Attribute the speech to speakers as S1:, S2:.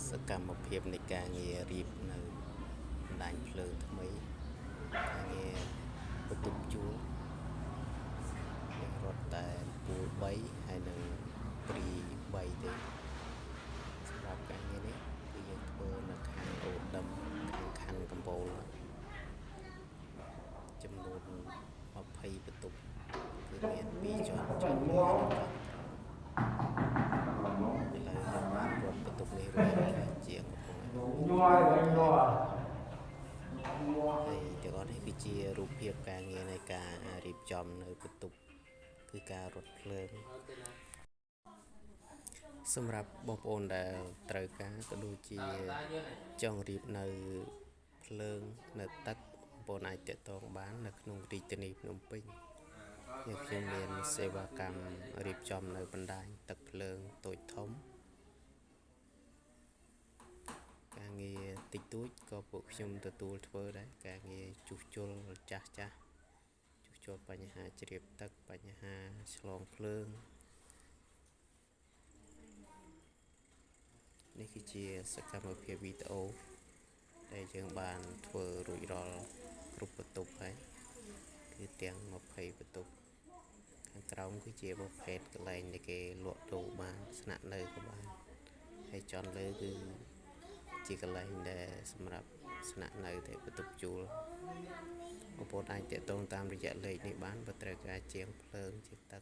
S1: សកម្មភាពនៃការងាររៀបនៅបណ្ដាញភ្លើងថ្មីការងារបន្ទប់ជួលយើងរត់តែពូល3ហើយនឹងព្រី3ទេសម្រាប់ការងារនេះគឺយើងធ្វើនៅខាងអូដឹមខាងខណ្ឌកំពូលចំនួន20បន្ទប់គឺមាន2ជាន់ជាន់លើនិងជាន់ក្រោមឥឡូវយើងបានរត់បន្ទប់នេះរួចហើយជាងកំពុងហើយទាំងអស់នេះគឺជារូបភាពការងារនៃការរៀបចំនៅបន្ទប់គឺការរត់ភ្លើងសម្រាប់បងប្អូនដែលត្រូវការក៏ដូចជាចង់រៀបនៅភ្លើងនៅទឹកបងប្អូនអាចទាក់ទងបាននៅក្នុងរាជធានីភ្នំពេញយើងខ្ញុំមានសេវាកម្មរៀបចំនៅបណ្ដាញទឹកភ្លើងតូចធំការងារតិចតួចក៏ពួកខ្ញុំទទួលធ្វើដែរការងារជួសជុលចាស់ជួសជុលបញ្ហាជ្រាបទឹកបញ្ហាឆ្លងភ្លើងនេះគឺជាសកម្មភាពវីដេអូដែលយើងបានធ្វើរួចរាល់គ្រប់បន្ទប់ហើយគឺទាំង20បន្ទប់ខាងក្រោមគឺជាប្រភេទកន្លែងដែលគេលក់ដូរបានស្នាក់នៅក៏បានហើយចន់លើគឺជាកន្លែងដែលសម្រាប់ស្នាក់នៅតែបន្ទប់ជួលបងប្អូនអាចទាក់ទងតាមរយៈលេខនេះបានបើត្រូវការជាងភ្លើងជាទឹក